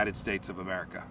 United States of America.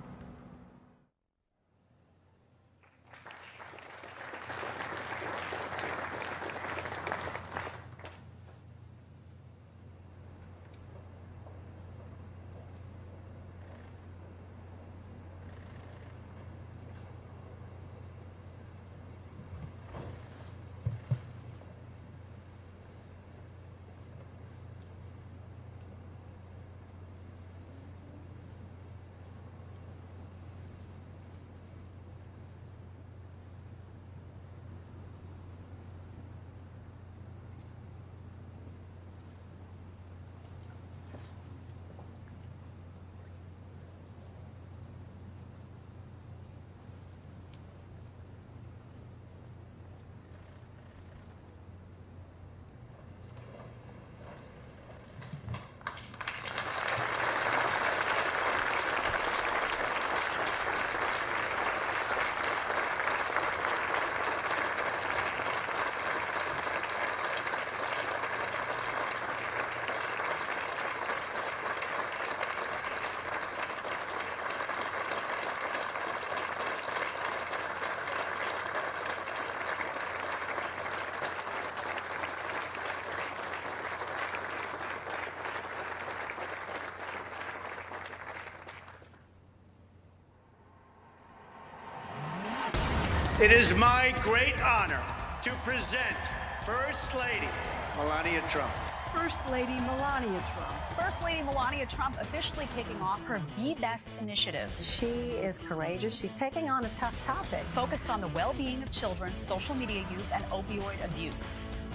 It is my great honor to present First Lady Melania Trump. First Lady Melania Trump. First Lady Melania Trump officially kicking off her Be Best initiative. She is courageous. She's taking on a tough topic. Focused on the well-being of children, social media use, and opioid abuse.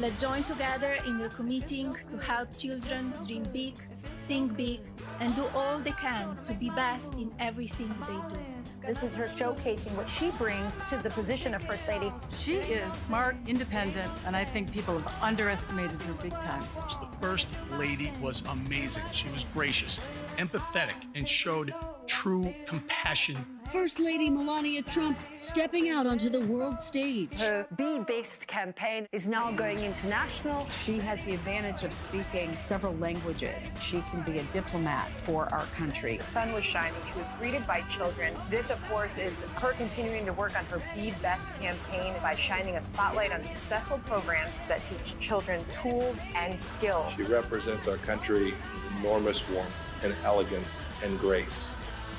Let's join together in a committing to help children dream big, think big, and do all they can to be best in everything they do. This is her showcasing what she brings to the position of First Lady. She is smart, independent, and I think people have underestimated her big time. The First Lady was amazing. She was gracious, empathetic, and showed true compassion. First Lady Melania Trump stepping out onto the world stage. Her Be Based campaign is now going international. She has the advantage of speaking several languages. She can be a diplomat for our country. The sun was shining. She was greeted by children. This, of course, is her continuing to work on her Be Best campaign by shining a spotlight on successful programs that teach children tools and skills. She represents our country with enormous warmth and elegance and grace.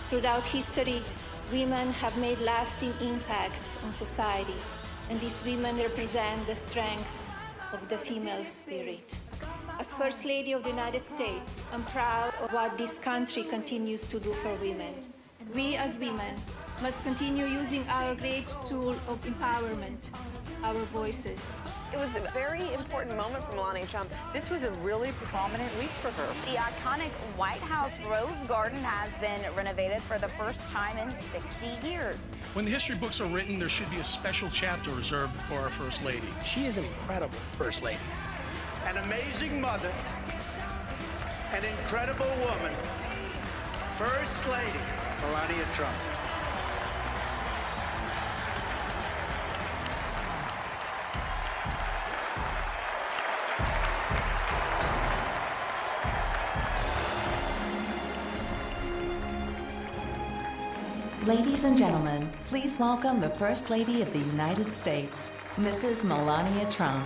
Throughout history, women have made lasting impacts on society, and these women represent the strength of the female spirit. As First Lady of the United States, I'm proud of what this country continues to do for women. We as women must continue using our great tool of empowerment, our voices. It was a very important moment for Melania Trump. This was a really prominent week for her. The iconic White House Rose Garden has been renovated for the first time in 60 years. When the history books are written, there should be a special chapter reserved for our First Lady. She is an incredible First Lady. An amazing mother, an incredible woman, First Lady Melania Trump. Ladies and gentlemen, please welcome the First Lady of the United States, Mrs. Melania Trump.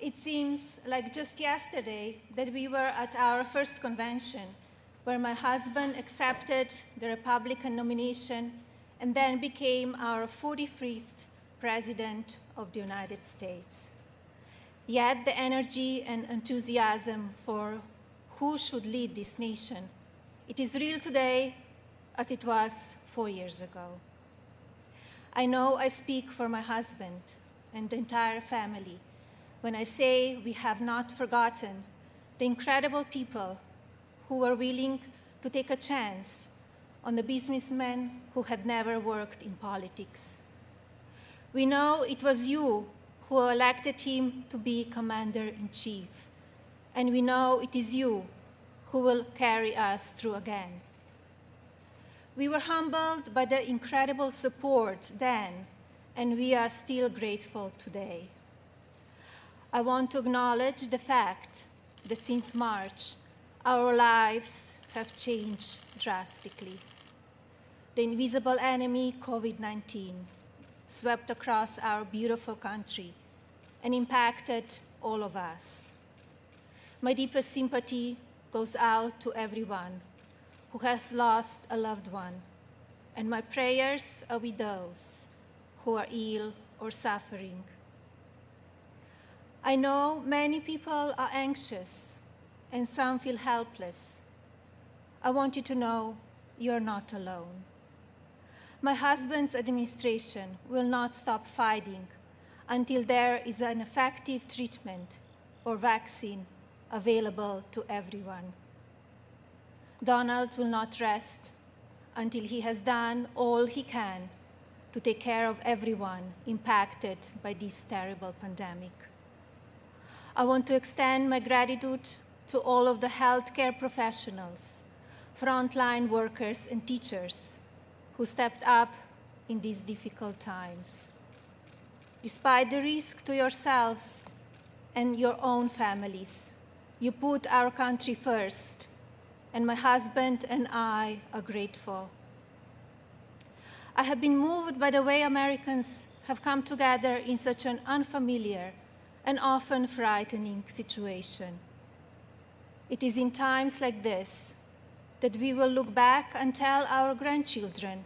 It seems like just yesterday that we were at our first convention, where my husband accepted the Republican nomination and then became our 45th President of the United States. Yet the energy and enthusiasm for who should lead this nation, it is real today as it was 4 years ago. I know I speak for my husband and the entire family when I say we have not forgotten the incredible people who were willing to take a chance on the businessmen who had never worked in politics. We know it was you who elected him to be Commander-in-Chief, and we know it is you who will carry us through again. We were humbled by the incredible support then, and we are still grateful today. I want to acknowledge the fact that since March, our lives have changed drastically. The invisible enemy, COVID-19, swept across our beautiful country and impacted all of us. My deepest sympathy goes out to everyone who has lost a loved one, and my prayers are with those who are ill or suffering. I know many people are anxious and some feel helpless. I want you to know you're not alone. My husband's administration will not stop fighting until there is an effective treatment or vaccine available to everyone. Donald will not rest until he has done all he can to take care of everyone impacted by this terrible pandemic. I want to extend my gratitude to all of the healthcare professionals, frontline workers, and teachers who stepped up in these difficult times. Despite the risk to yourselves and your own families, you put our country first, and my husband and I are grateful. I have been moved by the way Americans have come together in such an unfamiliar and often frightening situation. It is in times like this that we will look back and tell our grandchildren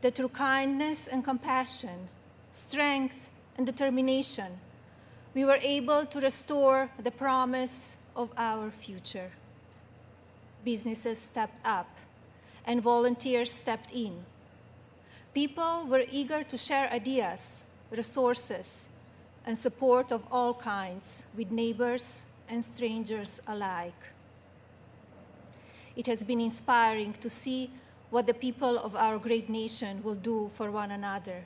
that through kindness and compassion, strength and determination, we were able to restore the promise of our future. Businesses stepped up and volunteers stepped in. People were eager to share ideas, resources, and support of all kinds with neighbors and strangers alike. It has been inspiring to see what the people of our great nation will do for one another,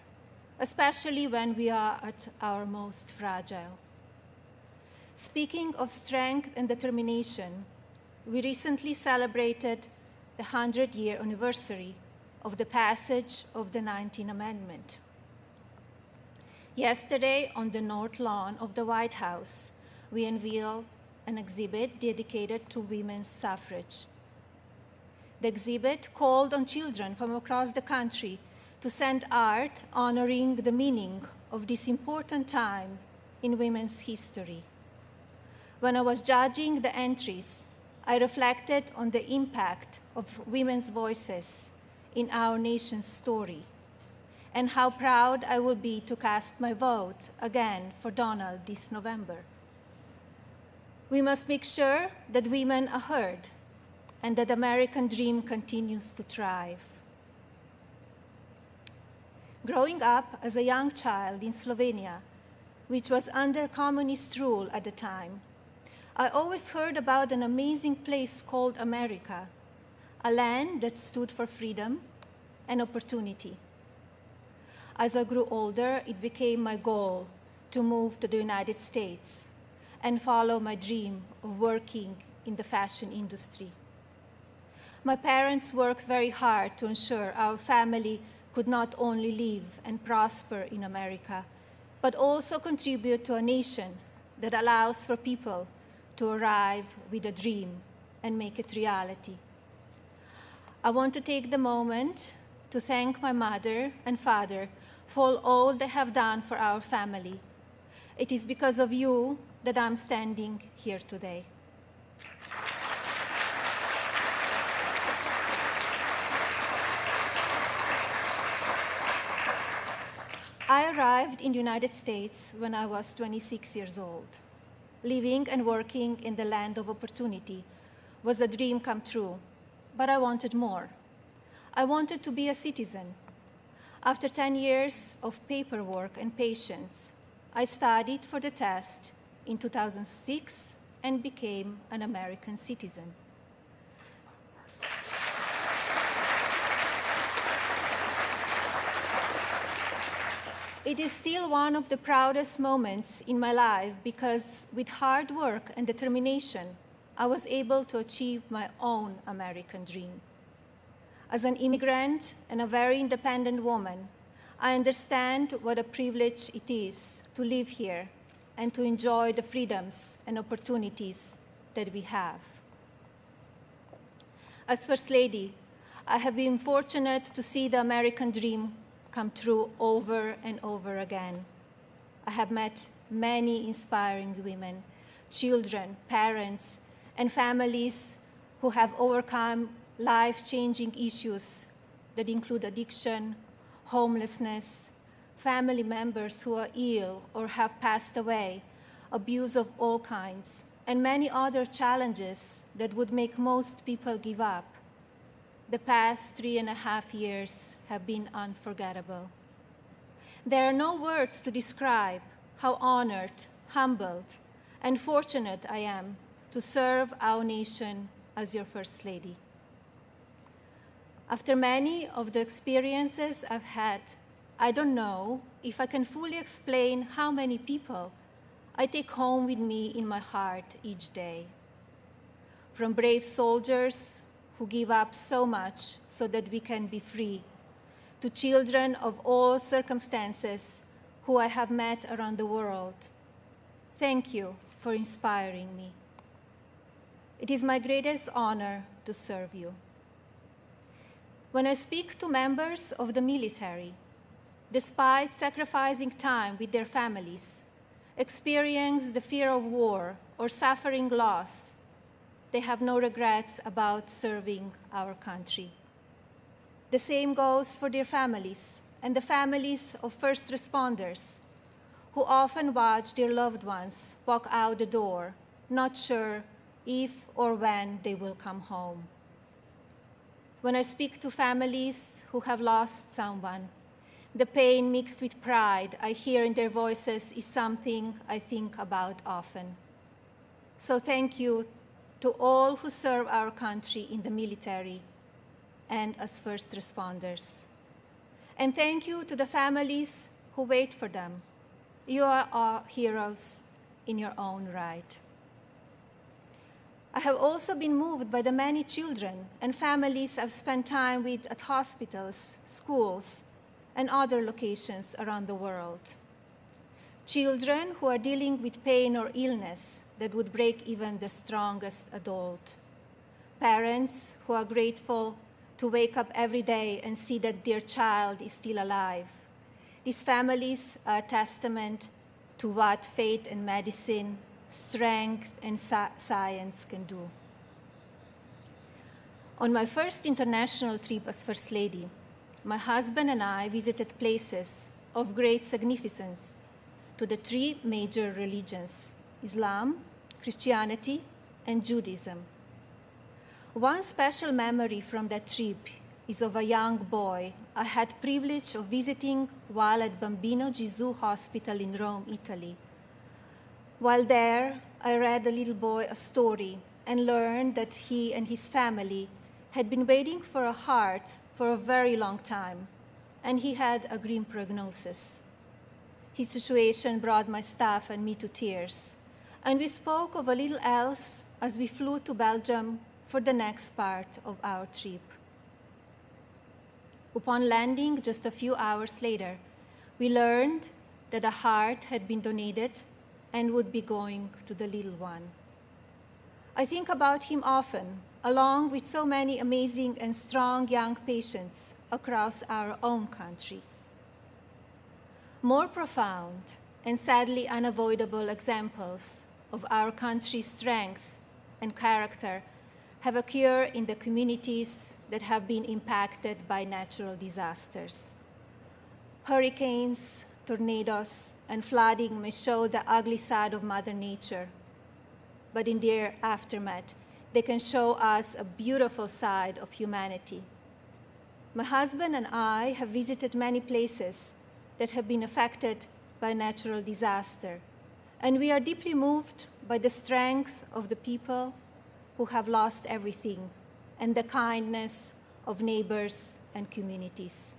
especially when we are at our most fragile. Speaking of strength and determination, we recently celebrated the 100-year anniversary of the passage of the 19th Amendment. Yesterday, on the North Lawn of the White House, we unveiled an exhibit dedicated to women's suffrage. The exhibit called on children from across the country to send art honoring the meaning of this important time in women's history. When I was judging the entries, I reflected on the impact of women's voices in our nation's story, and how proud I will be to cast my vote again for Donald this November. We must make sure that women are heard and that the American dream continues to thrive. Growing up as a young child in Slovenia, which was under communist rule at the time, I always heard about an amazing place called America, a land that stood for freedom and opportunity. As I grew older, it became my goal to move to the United States and follow my dream of working in the fashion industry. My parents worked very hard to ensure our family could not only live and prosper in America, but also contribute to a nation that allows for people to arrive with a dream and make it reality. I want to take the moment to thank my mother and father for all they have done for our family. It is because of you that I'm standing here today. I arrived in the United States when I was 26 years old. Living and working in the land of opportunity was a dream come true, but I wanted more. I wanted to be a citizen. After 10 years of paperwork and patience, I studied for the test in 2006 and became an American citizen. It is still one of the proudest moments in my life because with hard work and determination, I was able to achieve my own American dream. As an immigrant and a very independent woman, I understand what a privilege it is to live here and to enjoy the freedoms and opportunities that we have. As First Lady, I have been fortunate to see the American dream come true over and over again. I have met many inspiring women, children, parents, and families who have overcome life-changing issues that include addiction, homelessness, family members who are ill or have passed away, abuse of all kinds, and many other challenges that would make most people give up. The past 3.5 years have been unforgettable. There are no words to describe how honored, humbled, and fortunate I am to serve our nation as your First Lady. After many of the experiences I've had, I don't know if I can fully explain how many people I take home with me in my heart each day. From brave soldiers who give up so much so that we can be free, to children of all circumstances who I have met around the world. Thank you for inspiring me. It is my greatest honor to serve you. When I speak to members of the military, despite sacrificing time with their families, experience the fear of war or suffering loss, they have no regrets about serving our country. The same goes for their families and the families of first responders who often watch their loved ones walk out the door, not sure if or when they will come home. When I speak to families who have lost someone, the pain mixed with pride I hear in their voices is something I think about often. So thank you to all who serve our country in the military and as first responders. And thank you to the families who wait for them. You are all heroes in your own right. I have also been moved by the many children and families I've spent time with at hospitals, schools, and other locations around the world. Children who are dealing with pain or illness that would break even the strongest adult. Parents who are grateful to wake up every day and see that their child is still alive. These families are a testament to what faith and medicine, strength and science can do. On my first international trip as First Lady, my husband and I visited places of great significance to the three major religions: Islam, Christianity, and Judaism. One special memory from that trip is of a young boy I had privilege of visiting while at Bambino Gesù Hospital in Rome, Italy. While there, I read the little boy a story and learned that he and his family had been waiting for a heart for a very long time, and he had a grim prognosis. His situation brought my staff and me to tears, and we spoke of a little else as we flew to Belgium for the next part of our trip. Upon landing just a few hours later, we learned that a heart had been donated and would be going to the little one. I think about him often, along with so many amazing and strong young patients across our own country. More profound and sadly unavoidable examples of our country's strength and character have occurred in the communities that have been impacted by natural disasters. Hurricanes, tornadoes, and flooding may show the ugly side of Mother Nature, but in their aftermath, they can show us a beautiful side of humanity. My husband and I have visited many places that have been affected by natural disaster, and we are deeply moved by the strength of the people who have lost everything and the kindness of neighbors and communities.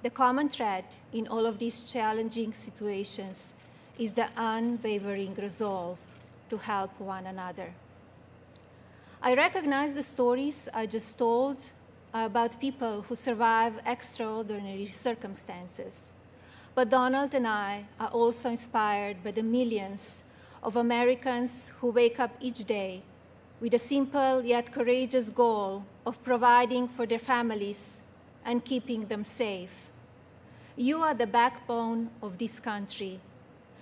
The common thread in all of these challenging situations is the unwavering resolve to help one another. I recognize the stories I just told about people who survive extraordinary circumstances. But Donald and I are also inspired by the millions of Americans who wake up each day with a simple yet courageous goal of providing for their families and keeping them safe. You are the backbone of this country.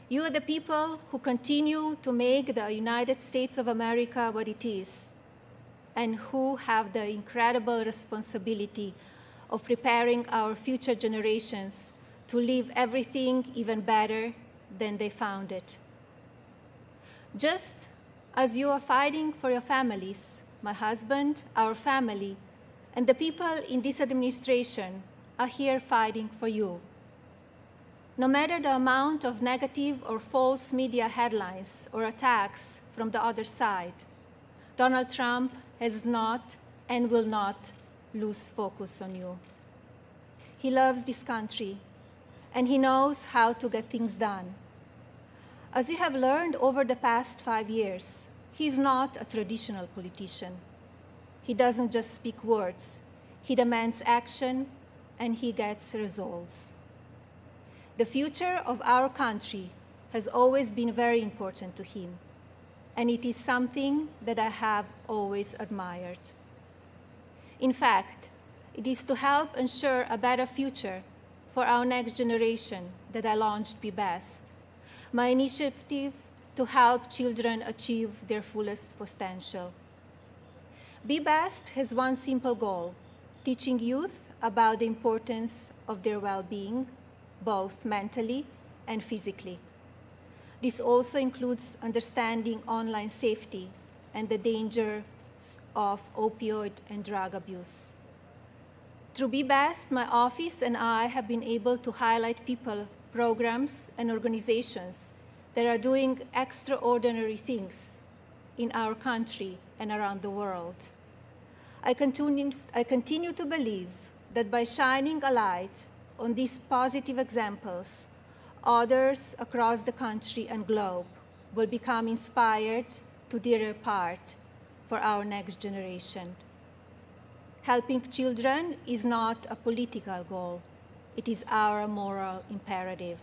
You are the people who continue to make the United States of America what it is, and who have the incredible responsibility of preparing our future generations to leave everything even better than they found it. Just as you are fighting for your families, my husband, our family, and the people in this administration are here fighting for you. No matter the amount of negative or false media headlines or attacks from the other side, Donald Trump has not and will not lose focus on you. He loves this country, and he knows how to get things done. As you have learned over the past 5 years, he is not a traditional politician. He doesn't just speak words. He demands action, and he gets results. The future of our country has always been very important to him, and it is something that I have always admired. In fact, it is to help ensure a better future for our next generation that I launched Be Best, my initiative to help children achieve their fullest potential. Be Best has one simple goal: teaching youth about the importance of their well-being, both mentally and physically. This also includes understanding online safety and the dangers of opioid and drug abuse. Through Be Best, my office and I have been able to highlight people, programs, and organizations that are doing extraordinary things in our country and around the world. I continue to believe that by shining a light on these positive examples, others across the country and globe will become inspired to do their part for our next generation. Helping children is not a political goal. It is our moral imperative.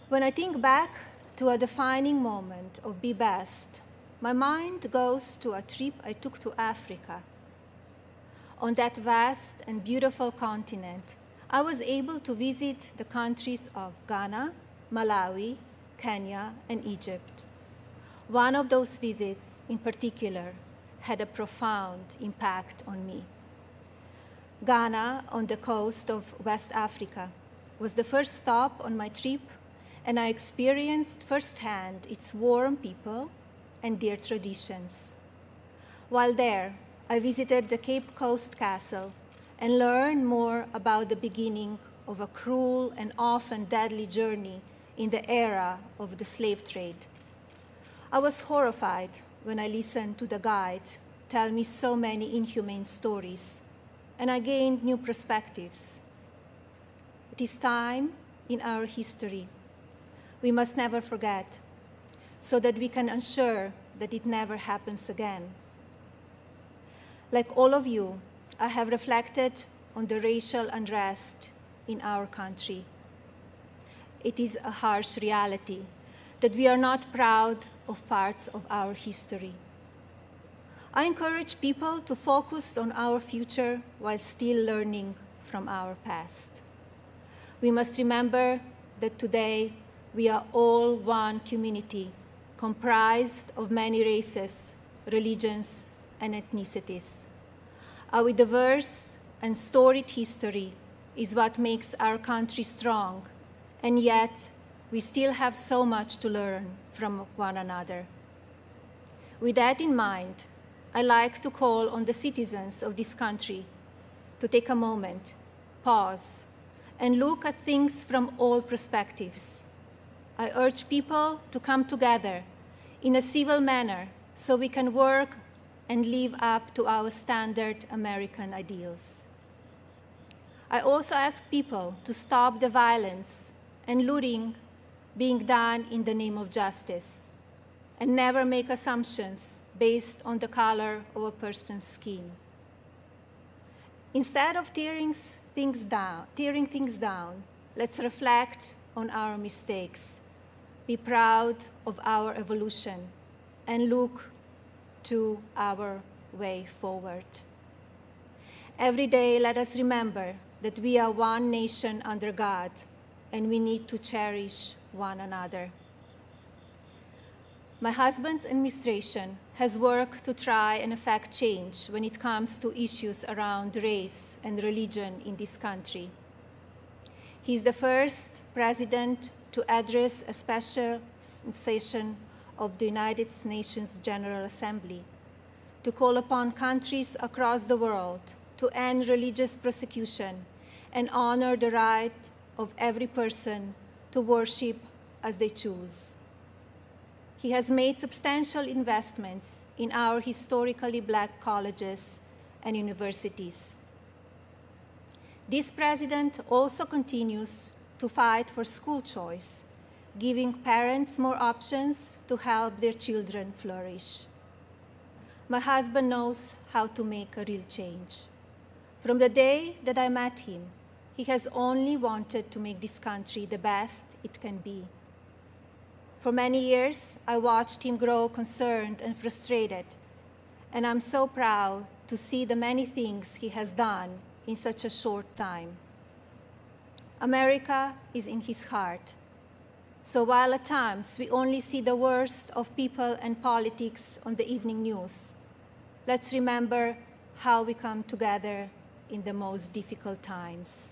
When I think back to a defining moment of Be Best, my mind goes to a trip I took to Africa. On that vast and beautiful continent, I was able to visit the countries of Ghana, Malawi, Kenya, and Egypt. One of those visits, in particular, had a profound impact on me. Ghana, on the coast of West Africa, was the first stop on my trip, and I experienced firsthand its warm people and their traditions. While there, I visited the Cape Coast Castle and learned more about the beginning of a cruel and often deadly journey in the era of the slave trade. I was horrified when I listened to the guide tell me so many inhumane stories, and I gained new perspectives. It is time in our history we must never forget, so that we can ensure that it never happens again. Like all of you, I have reflected on the racial unrest in our country. It is a harsh reality that we are not proud of parts of our history. I encourage people to focus on our future while still learning from our past. We must remember that today we are all one community comprised of many races, religions, and ethnicities. Our diverse and storied history is what makes our country strong, and yet we still have so much to learn from one another. With that in mind, I like to call on the citizens of this country to take a moment, pause, and look at things from all perspectives. I urge people to come together in a civil manner so we can work and live up to our standard American ideals. I also ask people to stop the violence and looting being done in the name of justice, and never make assumptions based on the color of a person's skin. Instead of tearing things down, let's reflect on our mistakes, be proud of our evolution, and look to our way forward. Every day, let us remember that we are one nation under God, and we need to cherish one another. My husband's administration has worked to try and effect change when it comes to issues around race and religion in this country. He is the first president to address a special session of the United Nations General Assembly to call upon countries across the world to end religious persecution and honor the right of every person to worship as they choose. He has made substantial investments in our historically Black colleges and universities. This president also continues to fight for school choice, giving parents more options to help their children flourish. My husband knows how to make a real change. From the day that I met him, he has only wanted to make this country the best it can be. For many years, I watched him grow concerned and frustrated, and I'm so proud to see the many things he has done in such a short time. America is in his heart. So while at times we only see the worst of people and politics on the evening news, let's remember how we come together in the most difficult times.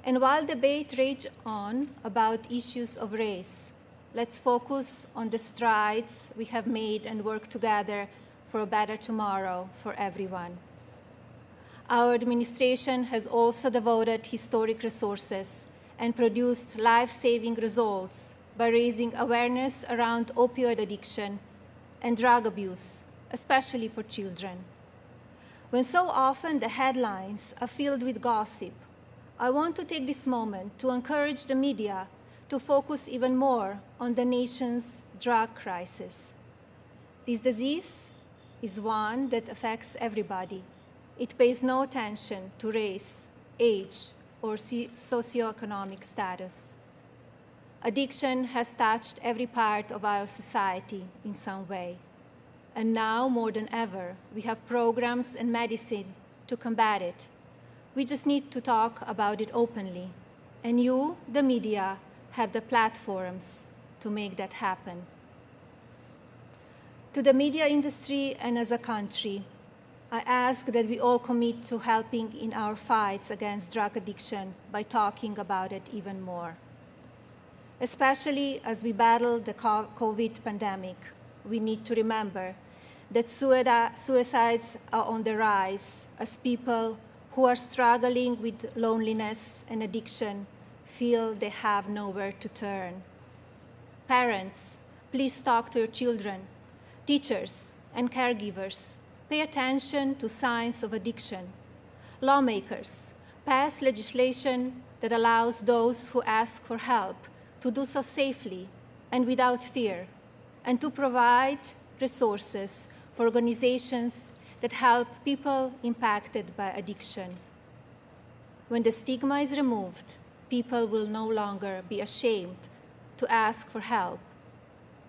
And while debate rages on about issues of race, let's focus on the strides we have made and work together for a better tomorrow for everyone. Our administration has also devoted historic resources and produced life-saving results by raising awareness around opioid addiction and drug abuse, especially for children. When so often the headlines are filled with gossip, I want to take this moment to encourage the media to focus even more on the nation's drug crisis. This disease is one that affects everybody. It pays no attention to race, age, or socioeconomic status. Addiction has touched every part of our society in some way. And now, more than ever, we have programs and medicine to combat it. We just need to talk about it openly. And you, the media, have the platforms to make that happen. To the media industry and as a country, I ask that we all commit to helping in our fights against drug addiction by talking about it even more. Especially as we battle the COVID pandemic, we need to remember that suicides are on the rise as people who are struggling with loneliness and addiction feel they have nowhere to turn. Parents, please talk to your children. Teachers and caregivers, pay attention to signs of addiction. Lawmakers, pass legislation that allows those who ask for help to do so safely and without fear, and to provide resources for organizations that help people impacted by addiction. When the stigma is removed, people will no longer be ashamed to ask for help,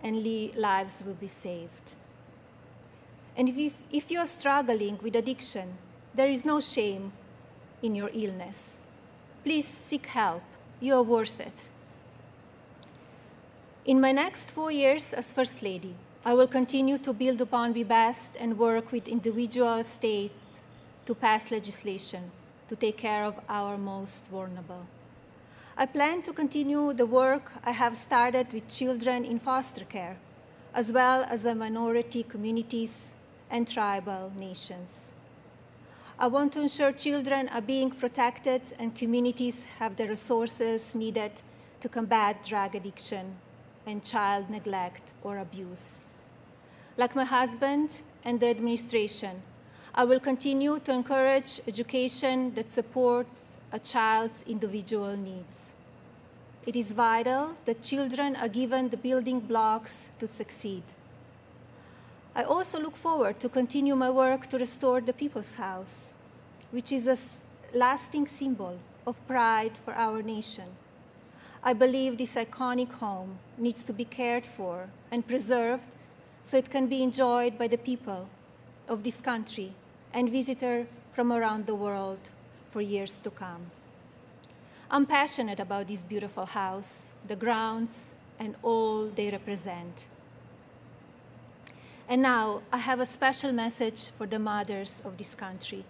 and lives will be saved. And if you are struggling with addiction, there is no shame in your illness. Please seek help. You are worth it. In my next 4 years as First Lady, I will continue to build upon Be Best and work with individual states to pass legislation to take care of our most vulnerable. I plan to continue the work I have started with children in foster care, as well as the minority communities and tribal nations. I want to ensure children are being protected and communities have the resources needed to combat drug addiction and child neglect or abuse. Like my husband and the administration, I will continue to encourage education that supports a child's individual needs. It is vital that children are given the building blocks to succeed. I also look forward to continue my work to restore the People's House, which is a lasting symbol of pride for our nation. I believe this iconic home needs to be cared for and preserved so it can be enjoyed by the people of this country and visitors from around the world for years to come. I'm passionate about this beautiful house, the grounds, and all they represent. And now, I have a special message for the mothers of this country.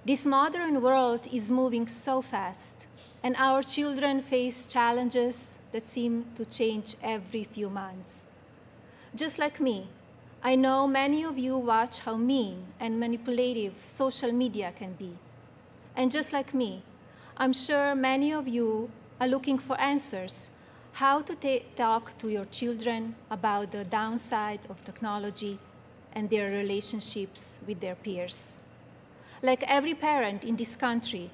This modern world is moving so fast, and our children face challenges that seem to change every few months. Just like me, I know many of you watch how mean and manipulative social media can be. And just like me, I'm sure many of you are looking for answers how to talk to your children about the downside of technology and their relationships with their peers. Like every parent in this country,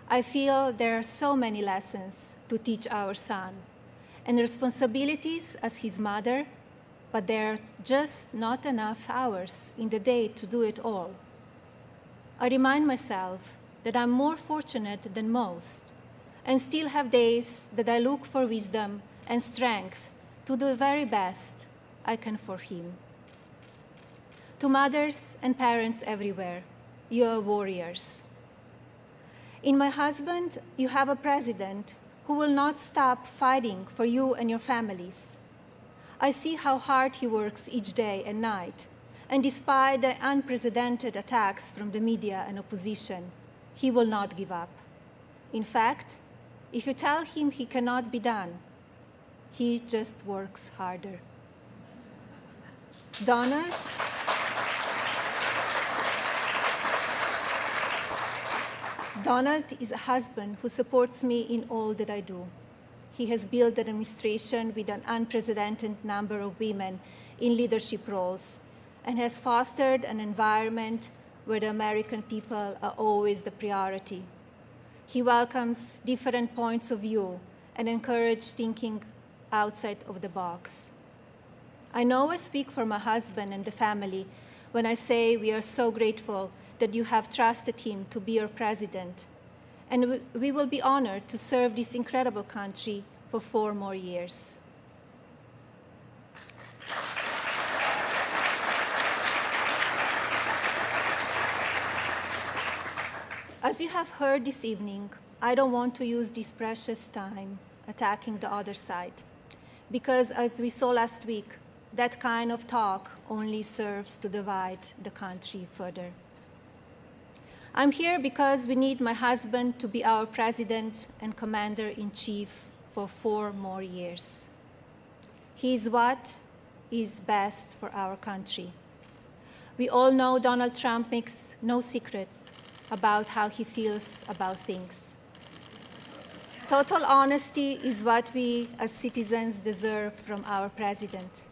I feel there are so many lessons to teach our son and responsibilities as his mother, but there are just not enough hours in the day to do it all. I remind myself that I'm more fortunate than most and still have days that I look for wisdom and strength to do the very best I can for him. To mothers and parents everywhere, you are warriors. In my husband, you have a president who will not stop fighting for you and your families. I see how hard he works each day and night, and despite the unprecedented attacks from the media and opposition, he will not give up. In fact, if you tell him he cannot be done, he just works harder. Donald is a husband who supports me in all that I do. He has built an administration with an unprecedented number of women in leadership roles and has fostered an environment where the American people are always the priority. He welcomes different points of view and encourages thinking outside of the box. I know I speak for my husband and the family when I say we are so grateful that you have trusted him to be your president, and we will be honored to serve this incredible country for 4 more years. As you have heard this evening, I don't want to use this precious time attacking the other side, because as we saw last week, that kind of talk only serves to divide the country further. I'm here because we need my husband to be our president and commander-in-chief for 4 more years. He is what is best for our country. We all know Donald Trump makes no secrets about how he feels about things. Total honesty is what we as citizens deserve from our president.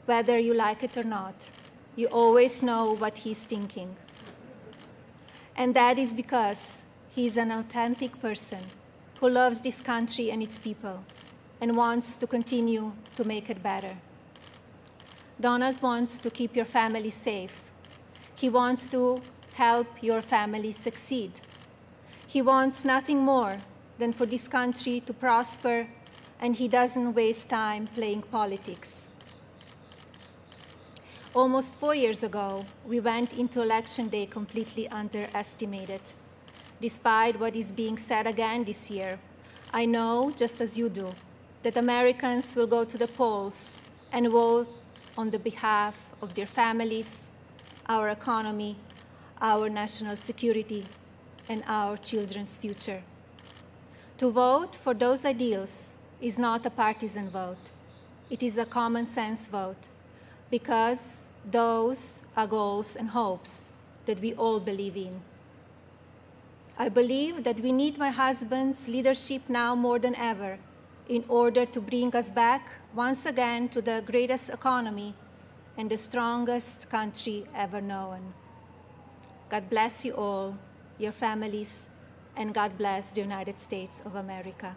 Whether you like it or not, you always know what he's thinking. And that is because he's an authentic person who loves this country and its people and wants to continue to make it better. Donald wants to keep your family safe. He wants to help your family succeed. He wants nothing more than for this country to prosper, and he doesn't waste time playing politics. Almost 4 years ago, we went into Election Day completely underestimated. Despite what is being said again this year, I know, just as you do, that Americans will go to the polls and vote on the behalf of their families, our economy, our national security, and our children's future. To vote for those ideals is not a partisan vote. It is a common sense vote, because those are goals and hopes that we all believe in. I believe that we need my husband's leadership now more than ever in order to bring us back once again to the greatest economy and the strongest country ever known. God bless you all, your families, and God bless the United States of America.